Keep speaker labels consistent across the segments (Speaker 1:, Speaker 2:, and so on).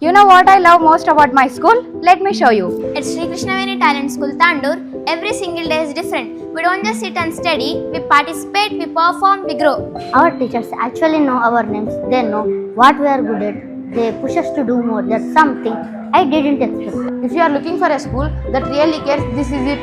Speaker 1: You know what I love most about my school? Let me show you.
Speaker 2: At Sri Krishnaveni Talent School, Tandur, every single day is different. We don't just sit and study, we participate, we perform, we grow.
Speaker 3: Our teachers actually know our names, they know what we are good at. They push us to do more. That's something I didn't expect.
Speaker 1: If you are looking for a school that really cares, this is it.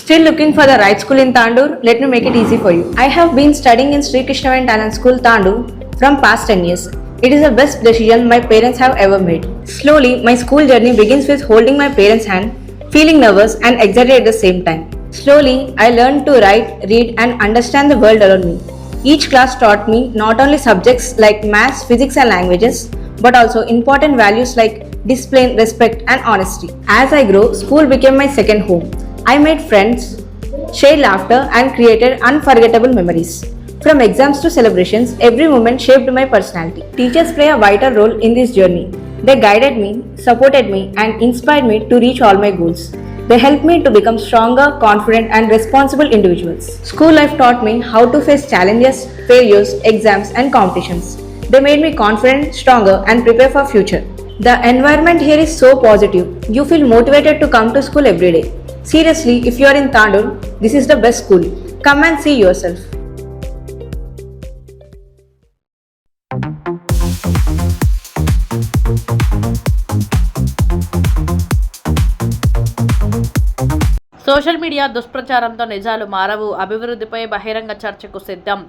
Speaker 4: Still looking for the right school in Tandur? Let me make it easy for you. I have been studying in Sri Krishnaveni Talent School, Tandur from past 10 years. It is the best decision my parents have ever made. Slowly, my school journey begins with holding my parents' hand, feeling nervous and excited at the same time. Slowly, I learned to write, read and understand the world around me. Each class taught me not only subjects like maths, physics and languages, but also important values like discipline, respect and honesty. As I grew, school became my second home. I made friends, shared laughter and created unforgettable memories. From exams to celebrations, every moment shaped my personality. Teachers play a vital role in this journey. They guided me, supported me and inspired me to reach all my goals. They helped me to become stronger, confident and responsible individuals. School life taught me how to face challenges, failures, exams and competitions. They made me confident, stronger and prepare for future. The environment here is so positive. You feel motivated to come to school every day. Seriously, if you are in Tandur, this is the best school. Come and see yourself.
Speaker 5: Social media దుష్ప్రచారంతో నిజాలు మారవు, అభివృద్ధిపై బహిరంగ చర్చకు సిద్ధం.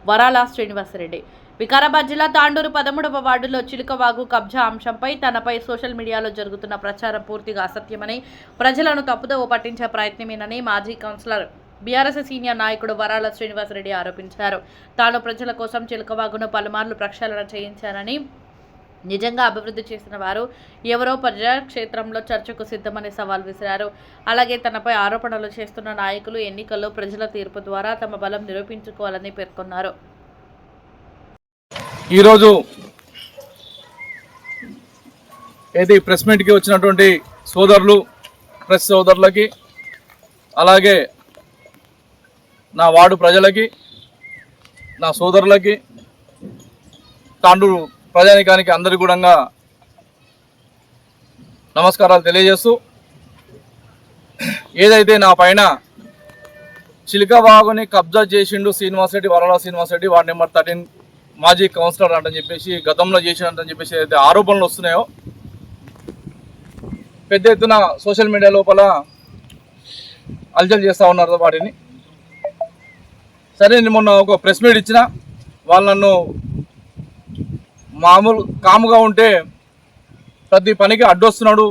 Speaker 5: వరాల శ్రీనివాసరెడ్డి. వికారాబాద్ జిల్లా తాండూరు 13వ వార్డులో చిలుకవాగు కబ్జా అంశంపై తనపై సోషల్ మీడియాలో జరుగుతున్న ప్రచారం పూర్తిగా అసత్యమని, ప్రజలను తప్పుదోవ పట్టించే ప్రయత్నమేనని మాజీ కౌన్సిలర్ బీఆర్ఎస్ సీనియర్ నాయకుడు వరాల శ్రీనివాసరెడ్డి ఆరోపించారు. తాను ప్రజల కోసం చిలుకవాగును పలుమార్లు ప్రక్షాళన చేయించానని, నిజంగా అభివృద్ధి చేసిన వారు ఎవరో ప్రజాక్షేత్రంలో చర్చకు సిద్ధమని సవాల్ విసిరారు. అలాగే తనపై ఆరోపణలు చేస్తున్న నాయకులు ఎన్నికల్లో ప్రజల తీర్పు ద్వారా తమ బలం నిరూపించుకోవాలని పేర్కొన్నారు.
Speaker 6: ఈరోజు ఏది ప్రెస్ మీట్కి వచ్చినటువంటి సోదరులు, ప్రెస్ సోదరులకి, అలాగే నా వార్డు ప్రజలకి, నా సోదరులకి, తాండూరు ప్రజానికానికి అందరికీ కూడా నమస్కారాలు తెలియజేస్తూ, ఏదైతే నా పైన చిలుకవాగుని కబ్జా చేసిండు శ్రీనివాసరెడ్డి, వరాల శ్రీనివాసరెడ్డి, వార్డు నెంబర్ 13 మాజీ కౌన్సిలర్ అంటని చెప్పేసి, గతంలో చేసినట్టని చెప్పేసి ఏదైతే ఆరోపణలు వస్తున్నాయో పెద్ద ఎత్తున సోషల్ మీడియా లోపల అల్జల్ చేస్తూ ఉన్నారు వాటిని. సరే, నేను మొన్న ఒక ప్రెస్ మీట్ ఇచ్చిన, వాళ్ళు నన్ను మామూలు కాముగా ఉంటే ప్రతి పనికి అడ్డొస్తున్నాడు,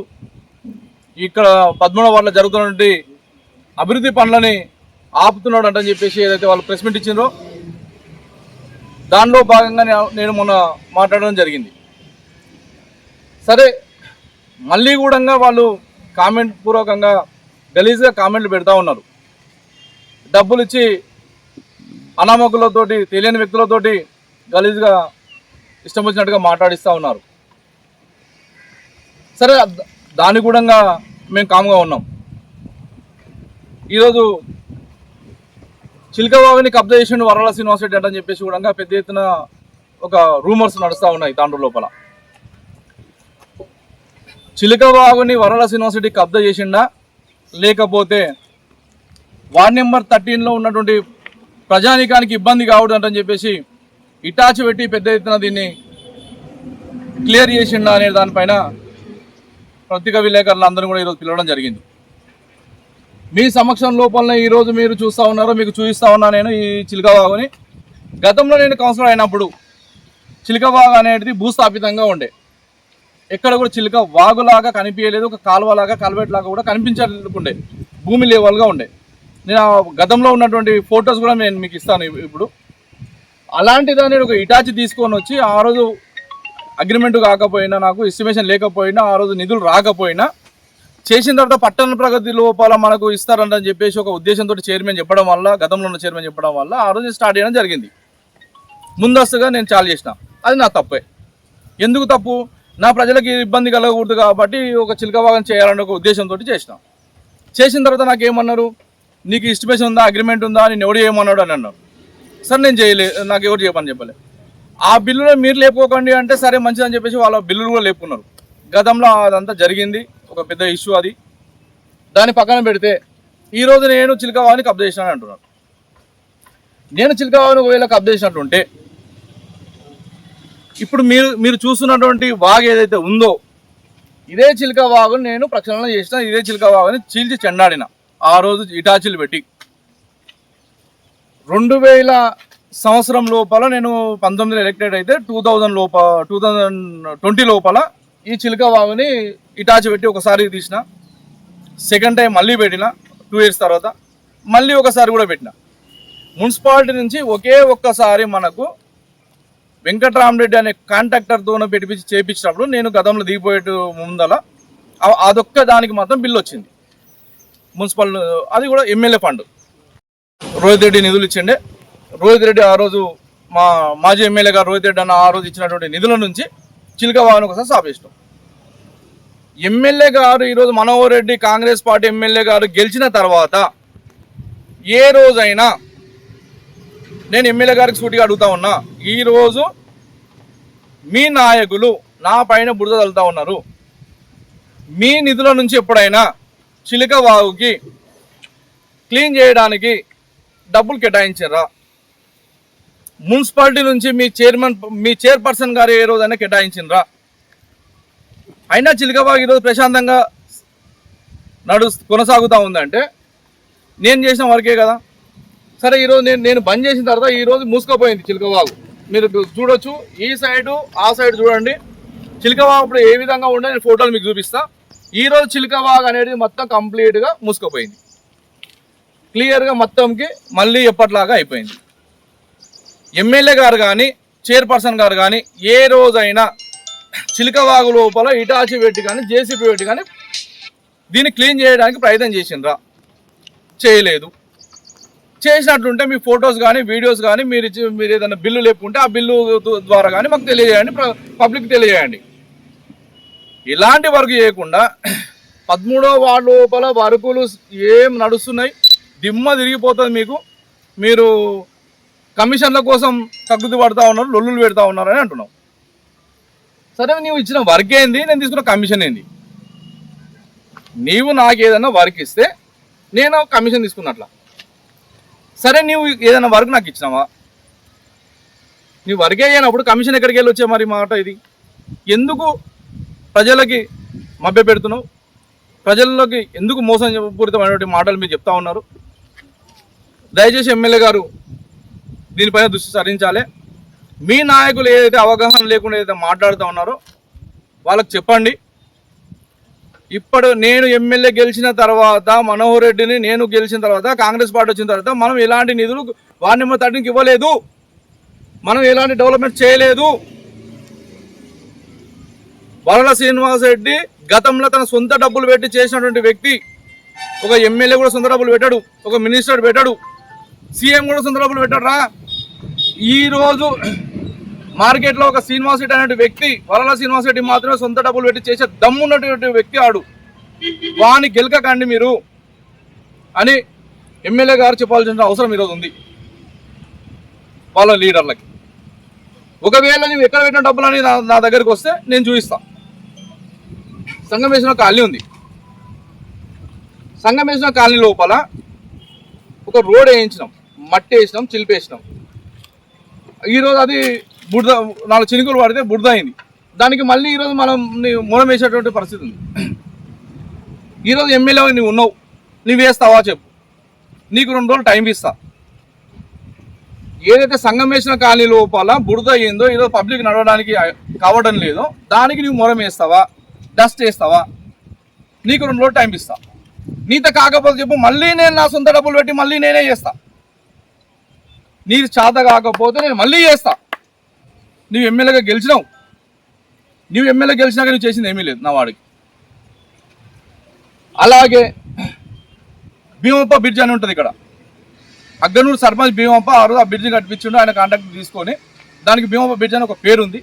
Speaker 6: ఇక్కడ 13వ వార్డులో జరుగుతున్నటువంటి అభివృద్ధి పనులని ఆపుతున్నాడు అంటని చెప్పేసి ఏదైతే వాళ్ళు ప్రెస్ మీట్ ఇచ్చిండ్రో దానిలో భాగంగా నేను మొన్న మాట్లాడడం జరిగింది. సరే, మళ్ళీ కూడా వాళ్ళు కామెంట్ పూర్వకంగా గలీజ్గా కామెంట్లు పెడతా ఉన్నారు. డబ్బులు ఇచ్చి అనామకులతోటి, తెలియని వ్యక్తులతోటి గలీజ్గా ఇష్టం వచ్చినట్టుగా మాట్లాడిస్తూ ఉన్నారు. సరే, దాని కూడా మేము కామ్గా ఉన్నాం. ఈరోజు చిలుకవాగుని కబ్జా చేసిండు వరాల శ్రీనివాసరెడ్డి అని చెప్పేసి కూడా పెద్ద ఎత్తున ఒక రూమర్స్ నడుస్తూ ఉన్నాయి తాండూరు లోపల. చిలుకవాగుని వరాల శ్రీనివాసరెడ్డి కబ్జా చేసిండా, లేకపోతే వార్డ్ నెంబర్ 13లో ఉన్నటువంటి ప్రజానీకానికి ఇబ్బంది కావద్దని చెప్పేసి ఇటాచి పెట్టి పెద్ద ఎత్తున దీన్ని క్లియర్ చేసిండా అనే దానిపైన పత్రికా విలేకరులు అందరూ కూడా ఈరోజు పిలవడం జరిగింది. మీ సమక్షం లోపలనే ఈరోజు మీరు చూస్తూ ఉన్నారో మీకు చూపిస్తూ ఉన్నా. నేను ఈ చిలుకవాగుని గతంలో నేను కౌన్సిలర్ అయినప్పుడు చిలుకవాగు అనేది భూస్థాపితంగా ఉండే, ఎక్కడ కూడా చిలుక వాగులాగా కనిపించలేదు, ఒక కాలువలాగా కల్వెట్లాగా కూడా కనిపించలేకుండే, భూమి లెవెల్గా ఉండే. నేను గతంలో ఉన్నటువంటి ఫొటోస్ కూడా నేను మీకు ఇస్తాను ఇప్పుడు. అలాంటి దాన్ని ఒక ఇటాచి తీసుకొని వచ్చి ఆ రోజు అగ్రిమెంట్ కాకపోయినా, నాకు ఎస్టిమేషన్ లేకపోయినా, ఆ రోజు నిధులు రాకపోయినా, చేసిన తర్వాత పట్టణ ప్రగతి లోపల మనకు ఇస్తారంటని చెప్పేసి ఒక ఉద్దేశంతో చైర్మన్ చెప్పడం వల్ల, గతంలో ఉన్న చైర్మన్ చెప్పడం వల్ల ఆ రోజు స్టార్ట్ చేయడం జరిగింది. ముందస్తుగా నేను చాలు చేసిన, అది నా తప్పే. ఎందుకు తప్పు? నా ప్రజలకి ఇబ్బంది కలగకూడదు కాబట్టి ఒక చిలుకవాగం చేయాలనే ఒక ఉద్దేశంతో చేసిన. చేసిన తర్వాత నాకేమన్నారు, నీకు ఎస్టిమేషన్ ఉందా, అగ్రిమెంట్ ఉందా, నేను ఎవడు చేయమన్నాడు అని అన్నారు. సార్ నేను చేయలేదు, నాకు ఎవరు చేయమని చెప్పలే. ఆ బిల్లులో మీరు లేపుకోకండి అంటే సరే మంచిదని చెప్పేసి వాళ్ళ బిల్లులు కూడా లేపుకున్నారు. గతంలో అదంతా జరిగింది, ఒక పెద్ద ఇష్యూ అది. దాన్ని పక్కన పెడితే ఈరోజు నేను చిలకవాగుని కబ్జా చేసినాను అంటున్నారు. నేను చిలకవాగుని ఒకవేళ కబ్జా చేసినట్టుంటే ఇప్పుడు మీరు చూస్తున్నటువంటి వాగు ఏదైతే ఉందో ఇదే చిలకవాగుని నేను ప్రక్షాళన చేసిన, ఇదే చిలకవాగుని చీల్చి చెండాడిన. ఆ రోజు ఇటాచీలు పెట్టి 2000 సంవత్సరం లోపల నేను 19 ఎలక్టెడ్ అయితే 2020 లోపల ఈ చిలకవాగుని ఇటాచి పెట్టి ఒకసారి తీసిన, సెకండ్ టైం మళ్ళీ పెట్టిన 2 years తర్వాత, మళ్ళీ ఒకసారి కూడా పెట్టిన. మున్సిపాలిటీ నుంచి ఒక్కసారి మనకు వెంకటరామరెడ్డి అనే కాంట్రాక్టర్తో పెట్టించి చేయించినప్పుడు నేను గతంలో దిగిపోయే ముందల అదొక్క దానికి మాత్రం బిల్లు వచ్చింది మున్సిపల్, అది కూడా ఎమ్మెల్యే ఫండ్. రోహిత్ రెడ్డి నిధులు ఇచ్చిండే. రోహిత్ రెడ్డి ఆ రోజు మాజీ ఎమ్మెల్యే గారు రోహిత్ రెడ్డి అన్న ఆ రోజు ఇచ్చినటువంటి నిధుల నుంచి చిలకవాగుని ఒకసారి సాపేసినాం. ఎమ్మెల్యే గారు ఈరోజు మనోహర్ రెడ్డి కాంగ్రెస్ పార్టీ ఎమ్మెల్యే గారు గెలిచిన తర్వాత ఏ రోజైనా నేను ఎమ్మెల్యే గారికి సూటిగా అడుగుతా ఉన్నా, ఈరోజు మీ నాయకులు నా పైన బురద తల్లుతా ఉన్నారు, మీ నిధుల నుంచి ఎప్పుడైనా చిలకవాగుకి క్లీన్ చేయడానికి డబ్బులు కేటాయించారా? మున్సిపాలిటీ నుంచి మీ చైర్పర్సన్ గారు ఏ రోజైనా కేటాయించినరా? అయినా చిలకవాగు ఈరోజు ప్రశాంతంగా కొనసాగుతూ ఉందంటే నేను చేసిన వర్కే కదా. సరే ఈరోజు నేను బంద్ చేసిన తర్వాత ఈరోజు మూసుకుపోయింది చిలకవాగు. మీరు చూడొచ్చు, ఈ సైడు ఆ సైడ్ చూడండి చిలకవాగు ఇప్పుడు ఏ విధంగా ఉండే నేను ఫోటోలు మీకు చూపిస్తా. ఈరోజు చిలకవాగు అనేది మొత్తం కంప్లీట్గా మూసుకుపోయింది, క్లియర్గా మొత్తంకి మళ్ళీ ఎప్పట్లాగా అయిపోయింది. ఎమ్మెల్యే గారు కానీ చైర్పర్సన్ గారు కానీ ఏ రోజైనా చిలకవాగు లోపల ఇటాచి పెట్టి కానీ జేసీబీ పెట్టి కానీ దీన్ని క్లీన్ చేయడానికి ప్రయత్నం చేసిండ్రా? చేయలేదు. చేసినట్టుంటే మీ ఫొటోస్ కానీ వీడియోస్ కానీ మీరు ఏదైనా బిల్లు లేకుంటే ఆ బిల్లు ద్వారా కానీ మాకు తెలియజేయండి, పబ్లిక్ తెలియజేయండి. ఇలాంటి వర్క్ చేయకుండా 13వ వార్డు లోపల వర్కులు ఏం నడుస్తున్నాయి, దిమ్మ తిరిగిపోతుంది మీకు. మీరు కమిషన్ల కోసం తగ్గుతూ పడుతూ ఉన్నారు, లొల్లులు పెడతా ఉన్నారు అని అంటున్నావు. సరే నీవు ఇచ్చిన వర్క్ ఏంది, నేను తీసుకున్న కమిషన్ ఏంది? నీవు నాకు ఏదైనా వర్క్ ఇస్తే నేను కమిషన్ తీసుకున్నట్లా. సరే నీవు ఏదైనా వర్క్ నాకు ఇచ్చినావా? నీ వర్క్ అయినప్పుడు కమిషన్ ఎక్కడికి వెళ్ళి వచ్చే మరి మాట ఇది? ఎందుకు ప్రజలకి మభ్య పెడుతున్నావు? ప్రజల్లోకి ఎందుకు మోసపూరితమైనటువంటి మాటలు మీరు చెప్తా ఉన్నారు? దయచేసి ఎమ్మెల్యే గారు దీనిపైన దృష్టి సారించాలి. మీ నాయకులు ఏదైతే అవగాహన లేకుండా ఏదైతే మాట్లాడుతూ ఉన్నారో వాళ్ళకి చెప్పండి. ఇప్పుడు నేను ఎమ్మెల్యే గెలిచిన తర్వాత మనోహర్ రెడ్డిని నేను గెలిచిన తర్వాత కాంగ్రెస్ పార్టీ వచ్చిన తర్వాత మనం ఎలాంటి నిధులు వార్డు నెంబర్ 13కి ఇవ్వలేదు, మనం ఎలాంటి డెవలప్మెంట్ చేయలేదు. వరల శ్రీనివాస్ రెడ్డి గతంలో తన సొంత డబ్బులు పెట్టి చేసినటువంటి వ్యక్తి. ఒక ఎమ్మెల్యే కూడా సొంత డబ్బులు పెట్టాడు, ఒక మినిస్టర్ పెట్టాడు, సీఎం కూడా సొంత డబ్బులు పెట్టాడురా. ఈరోజు మార్కెట్లో ఒక శ్రీనివాస్ రెడ్డి అనే వ్యక్తి, వరల శ్రీనివాస్ రెడ్డి మాత్రమే సొంత డబ్బులు పెట్టి చేసే దమ్మున్నటువంటి వ్యక్తి ఆడు. వాని గెలకకండి మీరు అని ఎమ్మెల్యే గారు చెప్పాల్సిన అవసరం ఈరోజు ఉంది వాళ్ళ లీడర్లకి. ఒకవేళ నువ్వు ఎక్కడ పెట్టిన డబ్బులని నా దగ్గరికి వస్తే నేను చూపిస్తా. సంగమేశ్వరం కాలనీ ఉంది. సంగమేశ్వరం కాలనీ లోపల ఒక రోడ్ వేయించినాం, మట్టి వేసినాం, చిలిపేసినాం. ఈరోజు అది బురద, 4 చినుకులు పడితే బురద అయింది. దానికి మళ్ళీ ఈరోజు మనం మూలం వేసేటువంటి పరిస్థితి ఉంది. ఈరోజు ఎమ్మెల్యే నువ్వు ఉన్నావు, నువ్వు వేస్తావా చెప్పు, నీకు 2 రోజులు టైం ఇస్తా. ఏదైతే సంగమేశ్వర కాలనీ లోపల బురద అయ్యిందో, ఏదో పబ్లిక్ నడవడానికి కావడం లేదో దానికి నువ్వు మూలం వేస్తావా, డస్ట్ వేస్తావా? నీకు 2 రోజులు టైం ఇస్తా. నీతో కాకపోతే చెప్పు, మళ్ళీ నేను నా సొంత డబ్బులు పెట్టి మళ్ళీ నేనే చేస్తా. నీకు చేత కాకపోతే నేను మళ్ళీ చేస్తా. నువ్వు ఎమ్మెల్యేగా గెలిచినావు, నువ్వు ఎమ్మెల్యే గెలిచినాక నువ్వు చేసింది ఏమీ లేదు నా వాడికి. అలాగే భీమప్ప బ్రిడ్జ్ అని ఉంటుంది ఇక్కడ. అగ్గనూరు సర్పంచ్ భీమప్ప ఆ రోజు ఆ బ్రిడ్జ్ కట్టించిండు, ఆయన కాంటాక్ట్ తీసుకొని దానికి భీమప్ప బ్రిడ్జ్ అని ఒక పేరు ఉంది.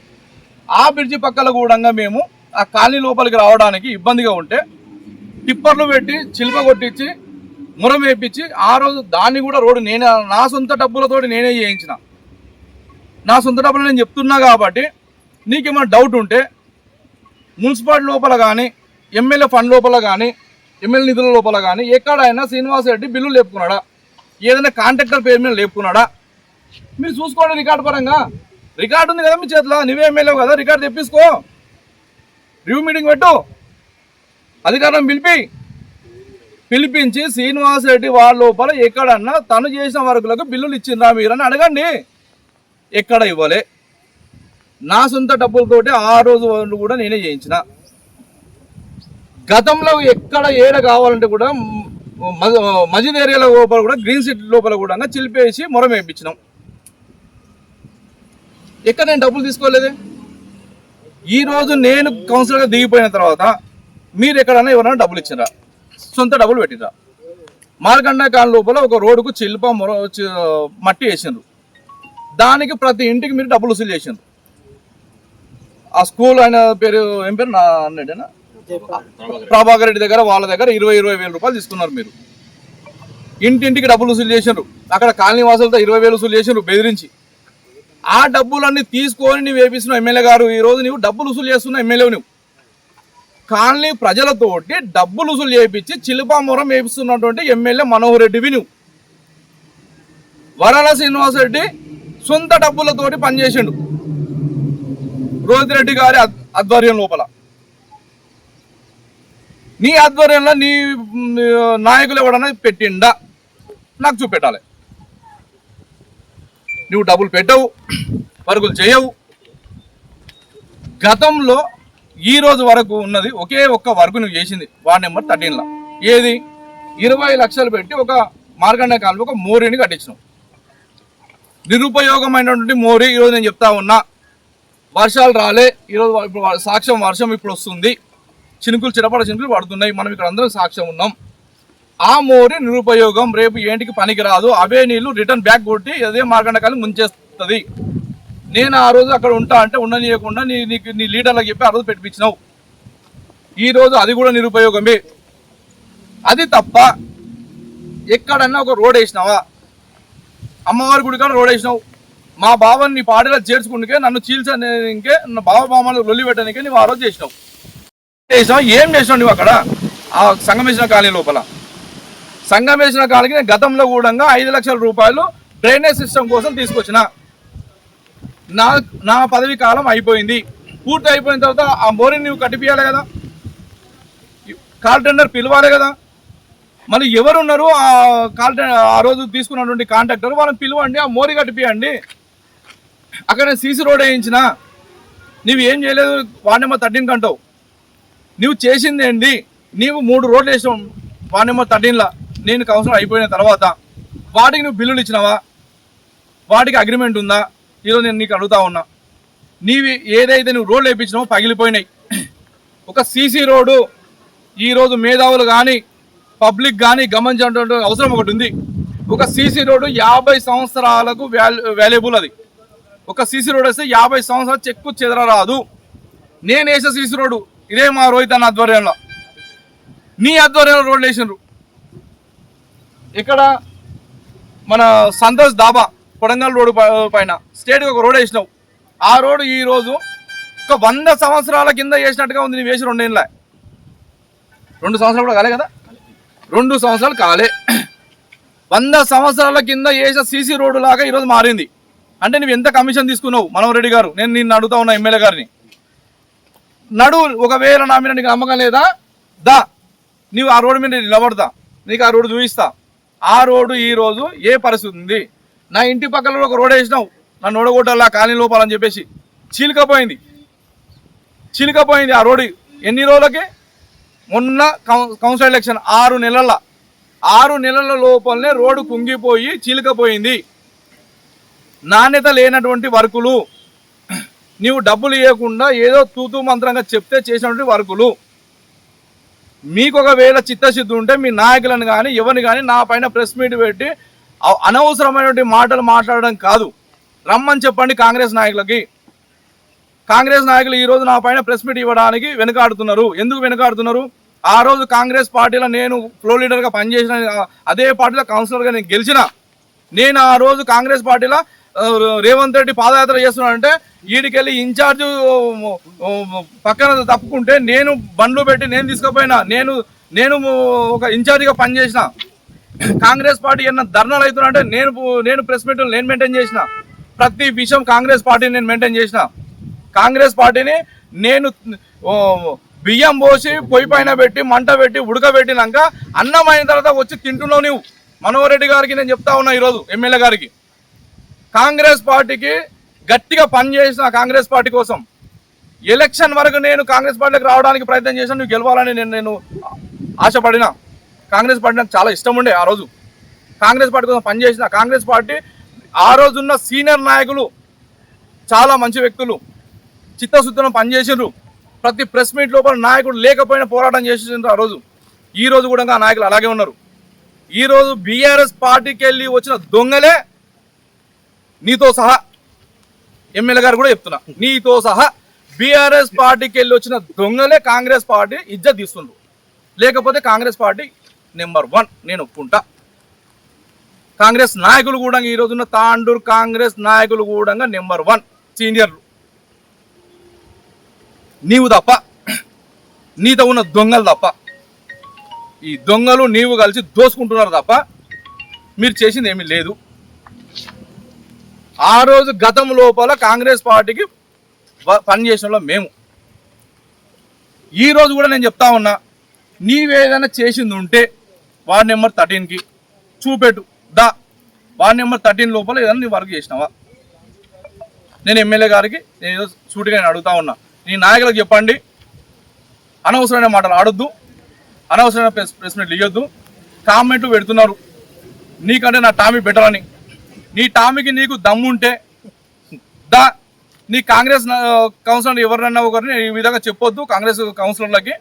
Speaker 6: ఆ బ్రిడ్జి పక్కల కూడా మేము ఆ కాలనీ లోపలికి రావడానికి ఇబ్బందిగా ఉంటే టిప్పర్లు పెట్టి చిలుక కొట్టించి మురం వేయించి ఆ రోజు దాన్ని కూడా రోడ్డు నేనే నా సొంత డబ్బులతోటి నేనే చేయించిన. నా సొంత డబ్బులు నేను చెప్తున్నా కాబట్టి నీకేమైనా డౌట్ ఉంటే మున్సిపాలిటీ లోపల కానీ ఎమ్మెల్యే ఫండ్ లోపల కానీ ఎమ్మెల్యే నిధుల లోపల కానీ ఎక్కడైనా శ్రీనివాసరెడ్డి బిల్లు లేపుకున్నాడా, ఏదైనా కాంట్రాక్టర్ పేరు మీద లేపుకున్నాడా మీరు చూసుకోండి. రికార్డు పరంగా రికార్డు ఉంది కదా మీ చేతిలో, నువ్వే ఎమ్మెల్యే కదా, రికార్డు తెప్పించుకో, రివ్యూ మీటింగ్ పెట్టు, అధికారం పిలిపించి శ్రీనివాసరెడ్డి వాళ్ళ లోపల ఎక్కడన్నా తను చేసిన వర్కులకు బిల్లులు ఇచ్చిందా మీరని అడగండి. ఎక్కడ ఇవ్వలే. నా సొంత డబ్బులతోటి ఆ రోజు కూడా నేనే చేయించిన. గతంలో ఎక్కడ ఏడ కావాలంటే కూడా మజిద్ ఏరియాల లోపల కూడా గ్రీన్ సిటీ లోపల కూడా చిలిపేసి మొరం వేయించినాం. ఎక్కడ నేను డబ్బులు తీసుకోలేదే. ఈరోజు నేను కౌన్సిలర్గా దిగిపోయిన తర్వాత మీరు ఎక్కడన్నా ఎవరైనా డబ్బులు ఇచ్చినరా, సొంత డబ్బులు పెట్టిరా. మార్కండా కాలం లోపల ఒక రోడ్డుకు చిల్ప మట్టి వేసిండ్రు, దానికి ప్రతి ఇంటికి మీరు డబ్బులు వసూలు చేసిండ్రు. ఆ స్కూల్ ఆయన పేరు ఏం పేరు నా అన్నడేనా ప్రభాకర్ రెడ్డి దగ్గర వాళ్ళ దగ్గర 20,000 రూపాయలు తీసుకున్నారు. మీరు ఇంటింటికి డబ్బులు వసూలు చేసిండ్రు. అక్కడ కాలనీ వాసులతో 20,000 వసూలు చేసిండ్రు బెదిరించి. ఆ డబ్బులన్నీ తీసుకొని నువ్వు వేపిస్తున్నావు ఎమ్మెల్యే గారు. ఈరోజు నువ్వు డబ్బులు వసూలు చేస్తున్నావు ఎమ్మెల్యే. నువ్వు కాలనీ ప్రజలతోటి డబ్బులు వసూలు చేయించి చిలుపామురం వేపిస్తున్నటువంటి ఎమ్మెల్యే మనోహర్ రెడ్డివి నువ్వు. వరాల శ్రీనివాసరెడ్డి సొంత డబ్బులతోటి పనిచేసిండు రోహిత్ రెడ్డి గారి ఆధ్వర్యం లోపల. నీ ఆధ్వర్యంలో నీ నాయకులు ఎవడన్నా పెట్టిండా నాకు చూపెట్టాలి. నువ్వు డబ్బులు పెట్టవు, వర్కులు చేయవు. గతంలో ఈ రోజు వరకు ఉన్నది ఒకే ఒక్క వర్క్ నువ్వు చేసింది వార్డ్ నెంబర్ 13లో. ఏది 20 లక్షలు పెట్టి ఒక మార్కండ కాలంలో ఒక మోరీని కట్టించినావు. నిరుపయోగమైనటువంటి మోరీ. ఈరోజు నేను చెప్తా ఉన్నా, వర్షాలు రాలే, ఈరోజు ఇప్పుడు సాక్ష్యం వర్షం ఇప్పుడు వస్తుంది, చినుకులు చిన్నపడ పడుతున్నాయి, మనం ఇక్కడ అందరం సాక్ష్యం ఉన్నాం. ఆ మోరీ నిరుపయోగం, రేపు ఏంటికి పనికి రాదు, అవే నీళ్లు రిటర్న్ బ్యాక్ కొట్టి అదే మార్కండ కాలం ముంచేస్తుంది. నేను ఆ రోజు అక్కడ ఉంటా అంటే ఉండనీయకుండా నీ లీడర్లకు చెప్పి ఆ రోజు పెట్టించినావు. ఈరోజు అది కూడా నిరుపయోగమే. అది తప్ప ఎక్కడన్నా ఒక రోడ్ వేసినావా? అమ్మవారి గుడి కాడ రోడ్ వేసినావు. మా బావని నీ పాటలో చేర్చుకుంటే నన్ను చీల్చడానికే, నా బావ బామ్మను లొల్లి పెట్టడానికే నువ్వు ఆ రోజు చేసినావు. ఏం చేసినావు నువ్వు అక్కడ ఆ సంగమేశ్వర కాలనీ లోపల? సంగమేశ్వర కాలనీకి నేను గతంలో కూడా 5 లక్షల రూపాయలు డ్రైనేజ్ సిస్టమ్ కోసం తీసుకొచ్చిన. నా పదవి కాలం అయిపోయింది. పూర్తి అయిపోయిన తర్వాత ఆ మోరీని నువ్వు కట్టిపియాలి కదా, కాల్ టెండర్ పిలవాలి కదా. మళ్ళీ ఎవరున్నారు ఆ రోజు తీసుకున్నటువంటి కాంట్రాక్టర్, వాళ్ళని పిలవండి, ఆ మోరీ కట్టిపియండి. అక్కడ సీసీ రోడ్ వేయించిన. నువ్వు ఏం చేయలేదు వార్డ్ నెంబర్ 13 కంటావు. నువ్వు చేసింది ఏంటి? నీవు 3 రోడ్లు వేసావు వార్డ్ నెంబర్ 13లో. నేను కౌన్సిలర్ అయిపోయిన తర్వాత వాటికి నువ్వు బిల్లులు ఇచ్చినావా? వాటికి అగ్రిమెంట్ ఉందా? ఈరోజు నేను నీకు అడుగుతా ఉన్నా. నీవి ఏదైతే నువ్వు రోడ్లు వేయించినావో పగిలిపోయినాయి. ఒక సీసీ రోడ్డు ఈరోజు మేధావులు కానీ పబ్లిక్ కానీ గమనించాల్సిన అవసరం ఒకటి ఉంది. ఒక సీసీ రోడ్డు 50 సంవత్సరాలకు వాల్యుబుల్. అది ఒక సీసీ రోడ్ వేస్తే 50 సంవత్సరాలు చెక్కు చెదరరాదు. నేను వేసే సీసీ రోడ్డు ఇదే మా రోహిత్ అన్న ఆధ్వర్యంలో. నీ ఆధ్వర్యంలో రోడ్లు వేసినారు. ఇక్కడ మన సంతోష్ దాబా కొడంగల్ రోడ్డు పైన స్టేట్కి ఒక రోడ్ వేసినావు. ఆ రోడ్డు ఈరోజు ఒక 100 సంవత్సరాల కింద వేసినట్టుగా ఉంది. నువ్వు వేసి 2 ఏళ్ళ 2 సంవత్సరాలు కూడా కాలే కదా, 2 సంవత్సరాలు కాలే. 100 సంవత్సరాల కింద వేసిన సీసీ రోడ్డు లాగా ఈరోజు మారింది. అంటే నువ్వు ఎంత కమిషన్ తీసుకున్నావు మనోహర్ రెడ్డి గారు? నేను నిన్ను అడుగుతా ఉన్నా ఎమ్మెల్యే గారిని. ఒకవేళ నా మీద నీకు నమ్మకం లేదా దా, నీవు ఆ రోడ్డు మీద నిలబడతా, నీకు ఆ రోడ్డు చూపిస్తా. ఆ రోడ్డు ఈరోజు ఏ పరిస్థితి ఉంది? నా ఇంటి పక్కన ఒక రోడ్ వేసినావు, నన్ను ఓడగొట్టాలా కాలనీ లోపాలని చెప్పేసి. చీలికపోయింది ఆ రోడ్డు. ఎన్ని రోజులకి? మొన్న కౌన్సిల్ ఎలక్షన్ 6 నెలల లోపలనే రోడ్డు కుంగిపోయి చీలికపోయింది. నాణ్యత లేనటువంటి వర్కులు, నీవు డబ్బులు ఇవ్వకుండా ఏదో తూతూ మంత్రంగా చెప్తే చేసినటువంటి వర్కులు. మీకు ఒకవేళ చిత్తశుద్ధి ఉంటే మీ నాయకులను కానీ ఎవరిని కానీ నా పైన ప్రెస్ మీట్ పెట్టి అనవసరమైనటువంటి మాటలు మాట్లాడడం కాదు, రమ్మని చెప్పండి కాంగ్రెస్ నాయకులకి. కాంగ్రెస్ నాయకులు ఈరోజు నా పైన ప్రెస్ మీట్ ఇవ్వడానికి వెనుకాడుతున్నారు. ఎందుకు వెనుకాడుతున్నారు? ఆ రోజు కాంగ్రెస్ పార్టీలో నేను ఫ్లో లీడర్గా పనిచేసిన, అదే పార్టీలో కౌన్సిలర్గా నేను గెలిచిన. నేను ఆ రోజు కాంగ్రెస్ పార్టీలో రేవంత్ రెడ్డి పాదయాత్ర చేస్తున్నాడంటే వీడికెళ్ళి ఇన్ఛార్జ్ పక్కన తప్పుకుంటే నేను బండ్లు పెట్టి నేను తీసుకుపోయినా, నేను ఒక ఇన్ఛార్జిగా పనిచేసిన. కాంగ్రెస్ పార్టీ ఏమన్నా ధర్నాలు అవుతున్నా నేను ప్రెస్ మీట్లు నేను మెయింటైన్ చేసిన. ప్రతి విషయం కాంగ్రెస్ పార్టీని నేను మెయింటైన్ చేసిన. కాంగ్రెస్ పార్టీని నేను బియ్యం పోసి పొయ్యి పైన పెట్టి మంట పెట్టి ఉడకబెట్టినాక అన్నం అయిన తర్వాత వచ్చి తింటున్నావు నువ్వు. మనోహర్ రెడ్డి గారికి నేను చెప్తా ఉన్నా ఈరోజు, ఎమ్మెల్యే గారికి, కాంగ్రెస్ పార్టీకి గట్టిగా పనిచేసిన కాంగ్రెస్ పార్టీ కోసం ఎలక్షన్ వరకు నేను కాంగ్రెస్ పార్టీకి రావడానికి ప్రయత్నం చేశాను. నువ్వు గెలవాలని నేను ఆశపడినా. కాంగ్రెస్ పార్టీ నాకు చాలా ఇష్టం ఉండే. ఆ రోజు కాంగ్రెస్ పార్టీ కోసం పనిచేసిన. కాంగ్రెస్ పార్టీ ఆ రోజున్న సీనియర్ నాయకులు చాలా మంచి వ్యక్తులు, చిత్తశుద్ధిలో పనిచేసారు. ప్రతి ప్రెస్ మీట్ లోపల నాయకుడు లేకపోయినా పోరాటం చేసేసారు ఆ రోజు. ఈ రోజు కూడా ఆ నాయకులు అలాగే ఉన్నారు. ఈరోజు బీఆర్ఎస్ పార్టీకి వెళ్ళి వచ్చిన దొంగలే నీతో సహా, ఎమ్మెల్యే గారు కూడా చెప్తున్నా, నీతో సహా బీఆర్ఎస్ పార్టీకి వెళ్ళి వచ్చిన దొంగలే కాంగ్రెస్ పార్టీ ఇజ్జత్ తీస్తుండ్రు. లేకపోతే కాంగ్రెస్ పార్టీ నెంబర్ 1 నేను ఒప్పుకుంటా. కాంగ్రెస్ నాయకులు కూడా ఈరోజున్న తాండూరు కాంగ్రెస్ నాయకులు కూడా నెంబర్ 1 సీనియర్లు. నీవు తప్ప, నీతో ఉన్న దొంగలు తప్ప, ఈ దొంగలు నీవు కలిసి దోసుకుంటున్నారు తప్ప మీరు చేసింది ఏమీ లేదు. ఆ రోజు గతం లోపల కాంగ్రెస్ పార్టీకి పనిచేసిన మేము. ఈ రోజు కూడా నేను చెప్తా ఉన్నా, నీవేదైనా చేసింది ఉంటే వార్డ్ నెంబర్ 13కి చూపెట్టు. వార్డ్ నెంబర్ 13 లోపల ఏదైనా నీ వర్క్ చేసినావా? నేను ఎమ్మెల్యే గారికి నేను సూటిగా నేను అడుగుతా ఉన్నా, నీ నాయకులకు చెప్పండి, అనవసరమైన మాటలు ఆడొద్దు, అనవసరమైన ప్రెస్ మీట్లు ఇవ్వద్దు. కామెంట్లు పెడుతున్నారు నీకంటే నా టామీ బెటర్ అని. నీ టామీకి నీకు దమ్ముంటే నీ కాంగ్రెస్ కౌన్సిలర్ ఎవరినన్నా ఒకరిని ఈ విధంగా చెప్పొద్దు. కాంగ్రెస్ కౌన్సిలర్లకి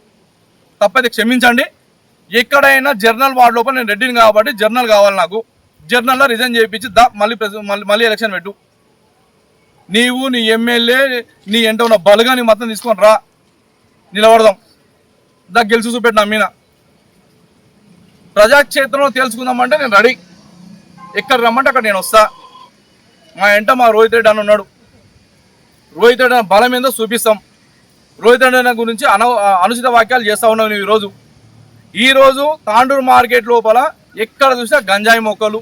Speaker 6: తప్పైతే క్షమించండి. ఎక్కడైనా జర్నల్ వార్డు లోపల నేను రెడ్డిని కాబట్టి జర్నల్ కావాలి, నాకు జర్నల్లో రిజైన్ చేయించి మళ్ళీ ఎలక్షన్ పెట్టు. నీవు నీ ఎమ్మెల్యే నీ ఎంట ఉన్న బలుగాని మొత్తం తీసుకొని రా, నిలబడదాం. గెలిచి చూపెట్టిన మీన ప్రజాక్షేత్రంలో తెలుసుకుందామంటే నేను రెడీ. ఎక్కడ రమ్మంటే అక్కడ నేను వస్తా. మా ఎంట మా రోహిత్ రెడ్డి అని ఉన్నాడు. రోహిత్ రెడ్డి అన్న బలం ఏందో చూపిస్తాం. రోహిత్ రెడ్డి అన్న గురించి అనుచిత వాక్యాలు చేస్తూ ఉన్నావు నువ్వు. ఈరోజు తాండూరు మార్కెట్ లోపల ఎక్కడ చూసినా గంజాయి మొక్కలు,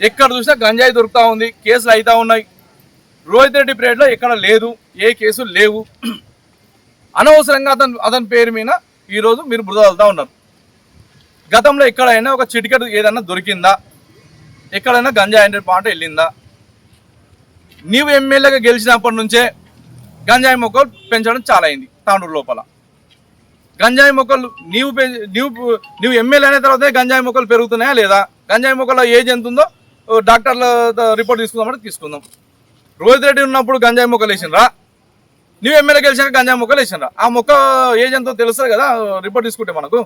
Speaker 6: ఎక్కడ చూసినా గంజాయి దొరుకుతూ ఉంది, కేసులు అవుతూ ఉన్నాయి. రోహిత్ రెడ్డి పీరియడ్లో ఎక్కడ లేదు, ఏ కేసులు లేవు. అనవసరంగా అతని పేరు మీద ఈరోజు మీరు బురద వెళ్తూ ఉన్నారు. గతంలో ఎక్కడైనా ఒక చిటికెట్ ఏదైనా దొరికిందా? ఎక్కడైనా గంజాయి 100 పాట వెళ్ళిందా? నీవు ఎమ్మెల్యేగా గెలిచినప్పటి నుంచే గంజాయి మొక్కలు పెంచడం చాలా అయింది తాండూరు లోపల. గంజాయి మొక్కలు నీవు ఎమ్మెల్యే అయిన తర్వాతే గంజాయి మొక్కలు పెరుగుతున్నాయా లేదా? గంజాయి మొక్కల ఏజ్ ఎంత ఉందో డాక్టర్ల రిపోర్ట్ తీసుకుందామంటే తీసుకుందాం. రోహిత్ రెడ్డి ఉన్నప్పుడు గంజాయి మొక్కలు వేసినరా? నువ్వు ఎమ్మెల్యే గెలిచాక గంజాయి మొక్కలు వేసినరా? ఆ మొక్క ఏజ్ ఎంతో తెలుస్తుంది కదా రిపోర్ట్ తీసుకుంటే మనకు.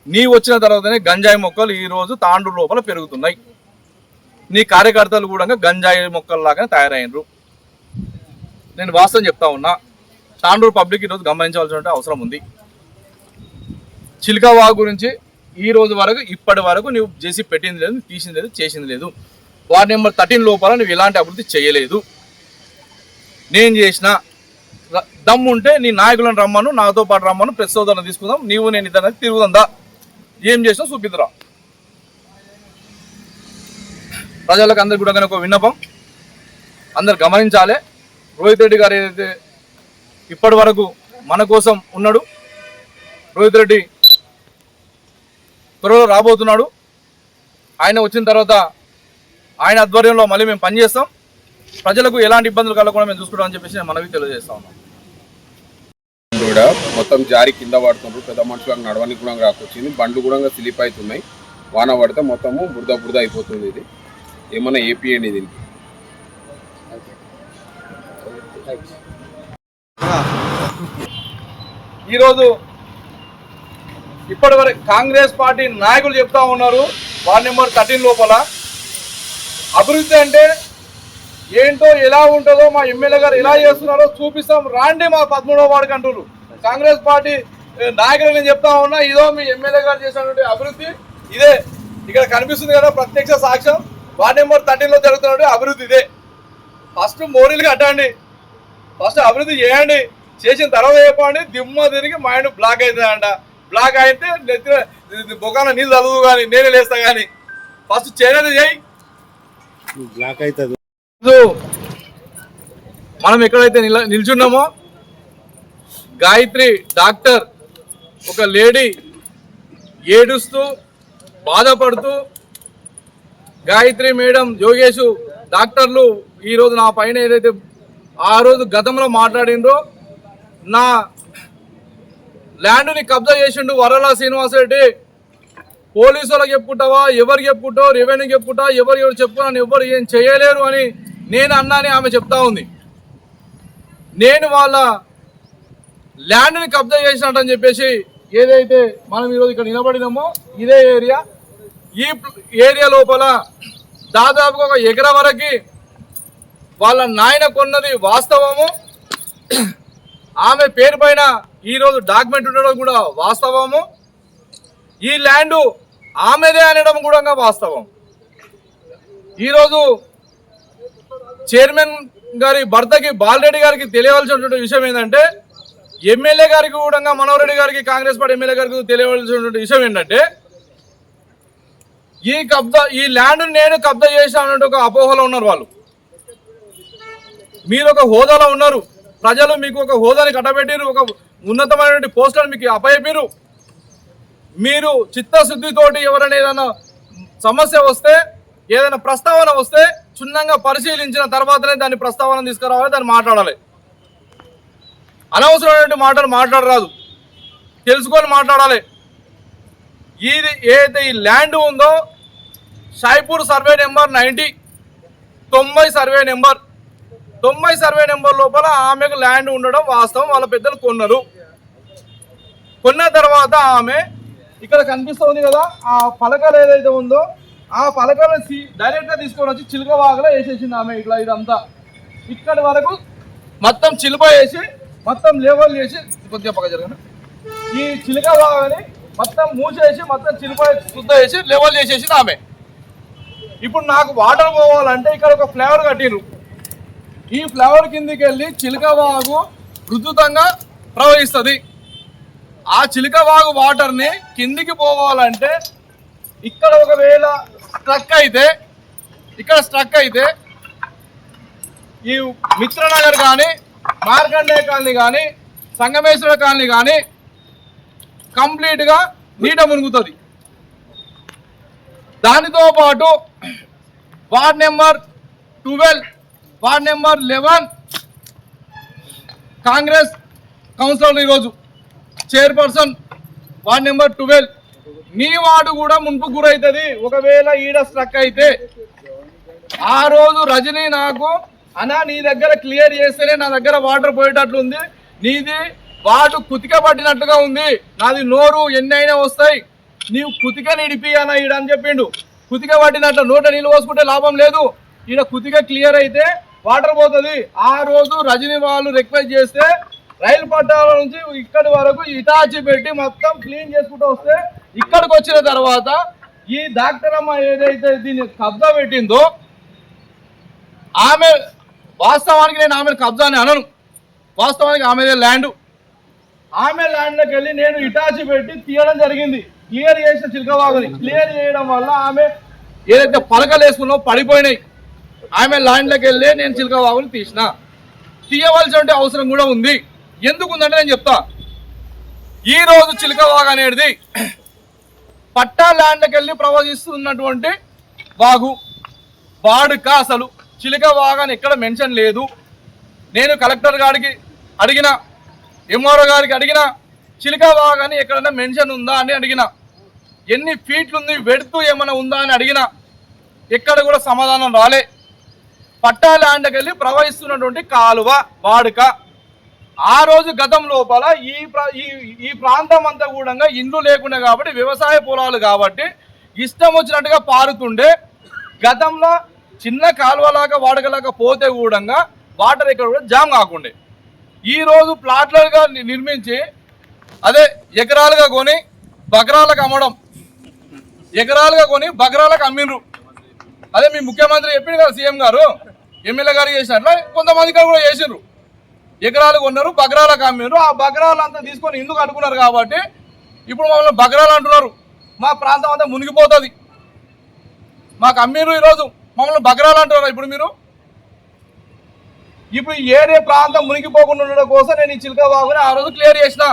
Speaker 6: నీవు వచ్చిన తర్వాతనే గంజాయి మొక్కలు ఈరోజు తాండూరు లోపల పెరుగుతున్నాయి. నీ కార్యకర్తలు కూడా గంజాయి మొక్కల్లాగానే తయారైనరు. నేను వాస్తవం చెప్తా ఉన్నా. తాండూరు పబ్లిక్ ఈరోజు గమనించవలసిన అవసరం ఉంది. చిలకవాగు గురించి ఈ రోజు వరకు ఇప్పటి వరకు నువ్వు చేసి పెట్టింది లేదు, తీసింది లేదు, చేసింది లేదు. వార్డ్ నెంబర్ 13 లోపల నువ్వు ఎలాంటి అభివృద్ధి చేయలేదు. నేను చేసిన దమ్ముంటే నీ నాయకులను రమ్మను, నాతో పాటు రమ్మను, ప్రెస్ సోదరులను తీసుకుందాం, నీవు నేను ఇద్దరు తిరుగుదా, ఏం చేసినా చూపిద్దురా. ప్రజలకు అందరికి కూడా ఒక విన్నపం, అందరు గమనించాలి. రోహిత్ రెడ్డి గారు ఏదైతే ఇప్పటి వరకు మన కోసం ఉన్నాడు, రోహిత్ రెడ్డి త్వరలో రాబోతున్నాడు. ఆయన వచ్చిన తర్వాత ఆయన ఆధ్వర్యంలో మళ్ళీ మేము పనిచేస్తాం. ప్రజలకు ఎలాంటి ఇబ్బందులు కలగకుండా మేము చూసుకుంటామని చెప్పేసి నేను మనవి తెలియజేస్తా ఉన్నాం.
Speaker 7: కూడా మొత్తం జారి కింద పడుతుండ్రు, పెద్ద మనుషులకు నడవడానికి కూడా రాకొచ్చింది, బండ్లు కూడా స్లిప్ అవుతున్నాయి. వాన పడితే మొత్తము బురద అయిపోతుంది. ఇది ఏమన్నా ఏపీయండి దీనికి.
Speaker 6: ఈరోజు ఇప్పటి వరకు కాంగ్రెస్ పార్టీ నాయకులు చెప్తా ఉన్నారు, వార్డ్ నెంబర్ 13 లోపల అభివృద్ధి అంటే ఏంటో, ఎలా ఉంటుందో, మా ఎమ్మెల్యే గారు ఎలా చేస్తున్నారో చూపిస్తాం రాండి మా 13వ వార్డుకి అంటున్నారు. కాంగ్రెస్ పార్టీ నాయకులు నేను చెప్తా ఉన్నా, ఇదో మీ ఎమ్మెల్యే గారు చేసినటువంటి అభివృద్ధి ఇదే. ఇక్కడ కనిపిస్తుంది కదా ప్రత్యక్ష సాక్ష్యం. వార్డ్ నెంబర్ 13లో జరుగుతున్న అభివృద్ధి ఇదే. ఫస్ట్ మోరీలు కట్టండి, ఫస్ట్ అభివృద్ధి చేయండి, చేసిన తర్వాత చెప్పండి. దిమ్మ తిరిగి మైండ్ బ్లాక్ అవుతుందంట. బ్లాక్ అయితే బొకాన నీళ్ళు చదువు కానీ నేనే లేస్తా కానీ ఫస్ట్ చేనేది చేయి.
Speaker 8: బ్లాక్ అవుతుంది.
Speaker 6: మనం ఎక్కడైతే నిల్చున్నామో గాయత్రి డాక్టర్ ఒక లేడీ ఏడుస్తూ బాధపడుతూ గాయత్రి మేడం యోగేష్ డాక్టర్లు ఈరోజు నా పైన ఏదైతే ఆ రోజు గతంలో మాట్లాడిండ్రో నా ల్యాండ్ని కబ్జా చేసిండు వరలా శ్రీనివాసరెడ్డి, పోలీసు వాళ్ళకి చెప్పుకుంటావా, ఎవరు చెప్పుకుంటావు, రెవెన్యూ చెప్పుకుంటావా, ఎవరు చెప్పుకున్నా ఎవరు ఏం చేయలేరు అని నేను అన్నాని ఆమె చెప్తా ఉంది. నేను వాళ్ళ ల్యాండ్ని కబ్జా చేసినట్టని చెప్పేసి ఏదైతే మనం ఈరోజు ఇక్కడ నిలబడినామో ఇదే ఏరియా, ఈ ఏరియా లోపల దాదాపుగా ఒక ఎకరా వరకు వాళ్ళ నాయన కొన్నది వాస్తవము. ఆమె పేరు పైన ఈరోజు డాక్యుమెంట్ ఉండడం కూడా వాస్తవము. ఈ ల్యాండ్ ఆమెదే అనడం కూడా వాస్తవం. ఈరోజు చైర్మన్ గారి భర్తకి బాలరెడ్డి గారికి తెలియవలసినటువంటి విషయం ఏంటంటే, ఎమ్మెల్యే గారికి కూడా మనోహర్ రెడ్డి గారికి కాంగ్రెస్ పార్టీ ఎమ్మెల్యే గారికి తెలియవలసినటువంటి విషయం ఏంటంటే, ఈ ల్యాండ్ నేను కబ్జా చేశానంటే ఒక అపోహలో ఉన్నారు వాళ్ళు. మీరు ఒక హోదాలో ఉన్నారు, ప్రజలు మీకు ఒక హోదాని కట్టబెట్టిరు, ఒక ఉన్నతమైనటువంటి పోస్టులను మీకు అప్పచెప్పారు. మీరు చిత్తశుద్ధితోటి ఎవరైనా ఏదైనా సమస్య వస్తే, ఏదైనా ప్రస్తావన వస్తే క్షుణ్ణంగా పరిశీలించిన తర్వాతనే దాన్ని ప్రస్తావన తీసుకురావాలి, దాన్ని మాట్లాడాలి. అనవసరమైన మాటలు మాట్లాడరాదు, తెలుసుకొని మాట్లాడాలి. ఇది ఏదైతే ఈ ల్యాండ్ ఉందో షాయిపూర్ సర్వే నెంబర్ 90 సర్వే నెంబర్ లోపల ఆమెకు ల్యాండ్ ఉండడం వాస్తవం. వాళ్ళ పెద్దలు కొన్నారు. కొన్న తర్వాత ఆమె ఇక్కడ కనిపిస్తుంది కదా, ఆ పలకలు ఏదైతే ఉందో ఆ పలకలను డైరెక్ట్గా తీసుకొని వచ్చి చిలుకవాగలో వేసేసింది ఆమె. ఇట్లా ఇదంతా ఇక్కడి వరకు మొత్తం చిలుక వేసి మొత్తం లేవల్ చేసి కొద్దిగా పక్క జరగను ఈ చిలుకవాగని మొత్తం మూసేసి మొత్తం చిలుక శుద్ధ వేసి లెవెల్ చేసేసింది ఆమె. ఇప్పుడు నాకు వాటర్ పోవాలంటే ఇక్కడ ఒక ఫ్లేవర్ కట్టిరు. ఈ ఫ్లేవర్ కిందికి వెళ్ళి చిలుకవాగు ఉధృతంగా ప్రవహిస్తుంది. ఆ చిలుకవాగు వాటర్ని కిందికి పోవాలంటే ఇక్కడ ఒకవేళ స్ట్రక్ అయితే ఈ మిత్రనగర్ కానీ, మార్కండే కాలనీ కానీ, సంగమేశ్వర కాలనీ కానీ కంప్లీట్గా నీట మునుగుతుంది. దానితో పాటు ward number 12, ward number 11 Congress councillor ఈరోజు చైర్పర్సన్ వార్డ్ నెంబర్ 12 నీ వార్డు కూడా మున్పు గురవుతుంది. ఒకవేళ ఈడ స్ట్రక్ అయితే ఆ రోజు రజనీ నాకు అన్నా నీ దగ్గర క్లియర్ చేస్తేనే నా దగ్గర వాటర్ పోయేటట్లుంది, నీది వాటు కుతిక పట్టినట్టుగా ఉంది, నాది నోరు ఎన్ని అయినా వస్తాయి, నీవు కుతిక నిడిపి అన్న ఈడ అని చెప్పిండు. కుతిక పట్టినట్లు నోట నీళ్ళు పోసుకుంటే లాభం లేదు, ఈడ కుతిక క్లియర్ అయితే వాటర్ పోతుంది. ఆ రోజు రజనీ వాళ్ళు రిక్వెస్ట్ చేస్తే రైలు పట్టాల నుంచి ఇక్కడి వరకు ఇటాచి పెట్టి మొత్తం క్లీన్ చేసుకుంటూ వస్తే ఇక్కడికి వచ్చిన తర్వాత ఈ డాక్టర్ అమ్మ ఏదైతే దీన్ని కబ్జా పెట్టిందో ఆమె వాస్తవానికి నేను ఆమెను కబ్జా అని అనను, వాస్తవానికి ఆమెదే ల్యాండ్. ఆమె ల్యాండ్లోకి వెళ్ళి నేను ఇటాచి పెట్టి తీయడం జరిగింది. క్లియర్ చేసిన చిలకవాగుని క్లియర్ చేయడం వల్ల ఆమె ఏదైతే పలకలు వేసుకున్నావో పడిపోయినాయి. ఆమె ల్యాండ్లోకి వెళ్ళి నేను చిలకవాగుని తీయవలసిన అవసరం కూడా ఉంది. ఎందుకు ఉందంటే నేను చెప్తా. ఈరోజు చిలకవాగు అనేది పట్టా ల్యాండ్కి వెళ్ళి ప్రవహిస్తున్నటువంటి వాగు, వాడుక. అసలు చిలకవాగు అని ఎక్కడ మెన్షన్ లేదు. నేను కలెక్టర్ గారికి అడిగిన, ఎంఆర్ఓ గారికి అడిగిన, చిలకవాగు అని ఎక్కడైనా మెన్షన్ ఉందా అని అడిగిన, ఎన్ని ఫీట్లు ఉంది వెడుతూ ఏమైనా ఉందా అని అడిగిన, ఎక్కడ కూడా సమాధానం రాలే. పట్టా ల్యాండ్కి వెళ్ళి ప్రవహిస్తున్నటువంటి కాలువ, వాడుక. ఆ రోజు గతం లోపల ఈ ప్రాంతం అంతా కూడా ఇండ్లు లేకుండా కాబట్టి వ్యవసాయ పొలాలు కాబట్టి ఇష్టం వచ్చినట్టుగా పారుతుండే. గతంలో చిన్న కాలువలాగా వాడకలాగా పోతే కూడా వాటర్ ఇక్కడ కూడా జామ్ కాకుండే. ఈరోజు ప్లాట్లుగా నిర్మించి అదే ఎకరాలుగా కొని బకరాలకు అమ్మడం, ఎకరాలుగా కొని బకరాలకు అమ్మిండ్రు. అదే మీ ముఖ్యమంత్రి చెప్పింది కదా, సీఎం గారు ఎమ్మెల్యే గారు చేసినట్ల కొంతమంది కూడా చేసిండ్రు. ఎకరాలు కొన్నారు, బకరాలకు అమ్మిండ్రు. ఆ బకరాలు అంతా తీసుకొని ఇందుకు అడుగున్నారు కాబట్టి ఇప్పుడు మమ్మల్ని బకరాలు అంటున్నారు. మా ప్రాంతం అంతా మునిగిపోతుంది. మాకు అమ్మిండ్రు, ఈరోజు మమ్మల్ని బకరాలు అంటున్నారు. ఇప్పుడు ఏరే ప్రాంతం మునిగిపోకుండా ఉండడం కోసం నేను ఈ చిలక వాగుని ఆ రోజు క్లియర్ చేసిన.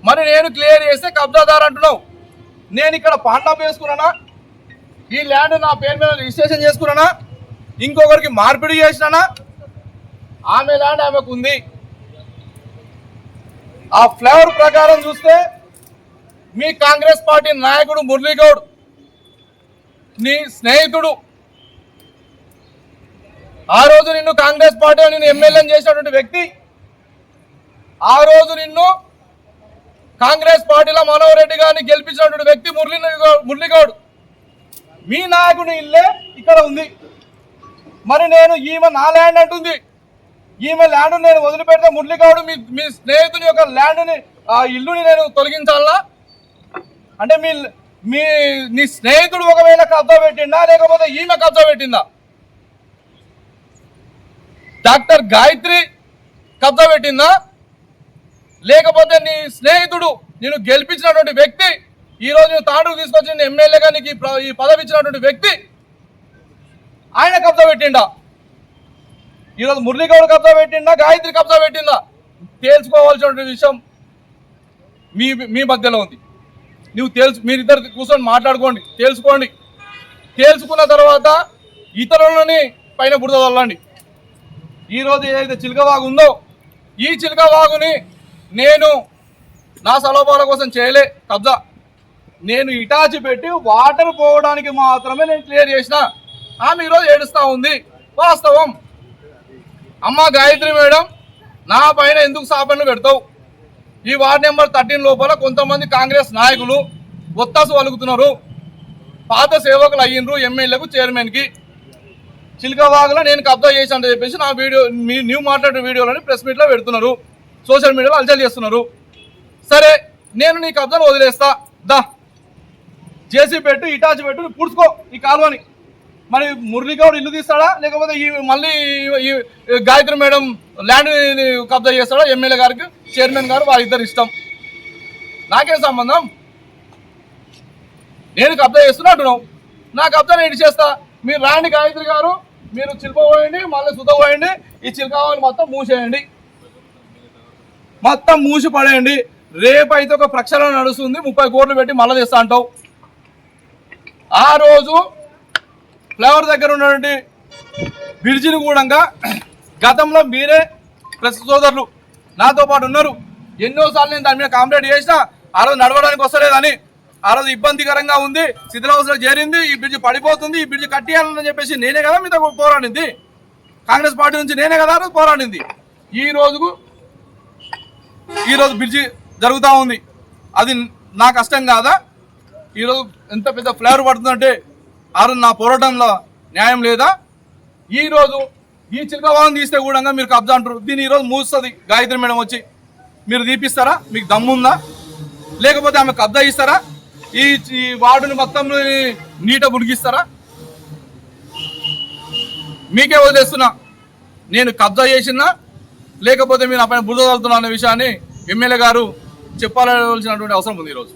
Speaker 6: మరి నేను క్లియర్ చేస్తే కబ్జాదారు అంటున్నావు. నేను ఇక్కడ పాండాపు వేసుకున్నానా? ఈ ల్యాండ్ నా పేరు మీద రిజిస్ట్రేషన్ చేసుకున్నానా? ఇంకొకరికి మార్పిడి చేసినానా? ఆమె ల్యాండ్ ఆమెకు ఉంది. ఆ ఫ్లేవర్ ప్రకారం చూస్తే మీ కాంగ్రెస్ పార్టీ నాయకుడు మురళీగౌడ్ నీ స్నేహితుడు. ఆ రోజు నిన్ను కాంగ్రెస్ పార్టీ నిన్ను ఎమ్మెల్యేని చేసినటువంటి వ్యక్తి, ఆ రోజు నిన్ను కాంగ్రెస్ పార్టీలో మనోహర్ రెడ్డి గారిని గెలిపించినటువంటి వ్యక్తి మురళీగౌడ్. మీ నాయకుడి ఇల్లే ఇక్కడ ఉంది. మరి నేను ఈమె నా ల్యాండ్ అంటుంది. ఈమె ల్యాండ్ నేను వదిలిపెడితే మురళీగౌడ్ మీ స్నేహితుని యొక్క ల్యాండ్ని ఆ ఇల్లుని నేను తొలగించాలా? అంటే నీ స్నేహితుడు ఒకవేళ కబ్జా పెట్టిందా, లేకపోతే ఈమె కబ్జా పెట్టిందా? డాక్టర్ గాయత్రి కబ్జా పెట్టిందా, లేకపోతే నీ స్నేహితుడు నేను గెలిపించినటువంటి వ్యక్తి, ఈరోజు నువ్వు తాండూరు తీసుకొచ్చి ఎమ్మెల్యేగా నీకు ఈ పదవి ఇచ్చినటువంటి వ్యక్తి ఆయన కబ్జా పెట్టిండా? ఈరోజు మురళీగౌడ్ కబ్జా పెట్టిండా, గాయత్రి కబ్జా పెట్టిందా? తేల్చుకోవాల్సినటువంటి విషయం మీ మధ్యలో ఉంది. మీరిద్దరు కూర్చొని మాట్లాడుకోండి, తేల్చుకున్న తర్వాత ఇతరులని పైన బురద వల్లండి. ఈరోజు ఏదైతే చిలకవాగు ఉందో ఈ చిలకవాగుని నేను నా సలోపాల కోసం చేయలే కబ్జా. నేను ఇటాచి పెట్టి వాటర్ పోవడానికి మాత్రమే నేను క్లియర్ చేసిన. ఆమె ఈరోజు ఏడుస్తూ ఉంది. వాస్తవం. అమ్మ గాయత్రి మేడం, నా పైన ఎందుకు సాపన్లు పెడతావు? ఈ వార్డ్ నెంబర్ 13 లోపల కొంతమంది కాంగ్రెస్ నాయకులు ఒత్తాసు వలుగుతున్నారు. పాత సేవకులు అయ్యిండ్రు ఎమ్మెల్యేకు, చైర్మన్కి. చిలకవాగులో నేను కబ్జా చేశానని చెప్పేసి నా వీడియో నీవు మాట్లాడిన వీడియోలని ప్రెస్ మీట్లో పెడుతున్నారు, సోషల్ మీడియాలో అలచల్ చేస్తున్నారు. సరే, నేను నీ కబ్జాను వదిలేస్తా, దా జేసీ పెట్టు, ఇటాచి పెట్టు, పుడుచుకో ఈ కాలువని. మరి మురళీగౌడ్ ఇల్లు తీస్తాడా, లేకపోతే మళ్ళీ గాయత్రి మేడం ల్యాండ్ కబ్జా చేస్తాడా? ఎమ్మెల్యే గారికి, చైర్మన్ గారు వాళ్ళిద్దరు ఇష్టం, నాకేం సంబంధం? నేను కబ్జా చేస్తున్నా అంటున్నావు, నా కబ్జా నేను చేస్తా. మీరు రాండి గాయత్రి గారు, మీరు చిలుక పోయండి, మళ్ళీ సుధ పోయండి, ఈ చిలుకవాగుని మొత్తం మూసేయండి, మొత్తం మూసి పడేయండి. రేపైతే ఒక ప్రక్షాళన నడుస్తుంది, 30 కోట్లు పెట్టి మళ్ళీ తెస్తా అంటావు. ఆ రోజు ఫ్లవర్ దగ్గర ఉన్నటువంటి బ్రిడ్జిని కూడా గతంలో మీరే ప్రెస్ సోదరులు నాతో పాటు ఉన్నారు. ఎన్నోసార్లు నేను దాని మీద కాంప్లైంట్ చేసినా ఆ రోజు నడవడానికి వస్తలేదని, ఆ రోజు ఇబ్బందికరంగా ఉంది, శిథిలావస్థలో చేరింది, ఈ బ్రిడ్జి పడిపోతుంది, ఈ బ్రిడ్జి కట్టియాలని చెప్పేసి నేనే కదా మీతో పోరాడింది. కాంగ్రెస్ పార్టీ నుంచి నేనే కదా పోరాడింది. ఈరోజు బ్రిడ్జి జరుగుతూ ఉంది. అది నా కష్టం కాదా? ఈరోజు ఎంత పెద్ద ఫ్లేవర్ పడుతుందంటే ఆ రోజు నా పోరాటంలో న్యాయం లేదా? ఈరోజు ఈ చిలకవాగుని తీస్తే కూడా మీరు కబ్జా అంటారు. దీన్ని ఈరోజు మూస్తుంది గాయత్రి మేడం వచ్చి. మీరు తీపిస్తారా? మీకు దమ్ముందా? లేకపోతే ఆమె కబ్జా ఇస్తారా? ఈ వార్డుని మొత్తం నీట మునిగిస్తారా? మీకే వదిలేస్తున్నా. నేను కబ్జా చేసినా లేకపోతే మీరు నా పైన బురద చల్లుతున్నా అనే విషయాన్ని ఎమ్మెల్యే గారు చెప్పాల్సినటువంటి అవసరం ఉంది ఈరోజు.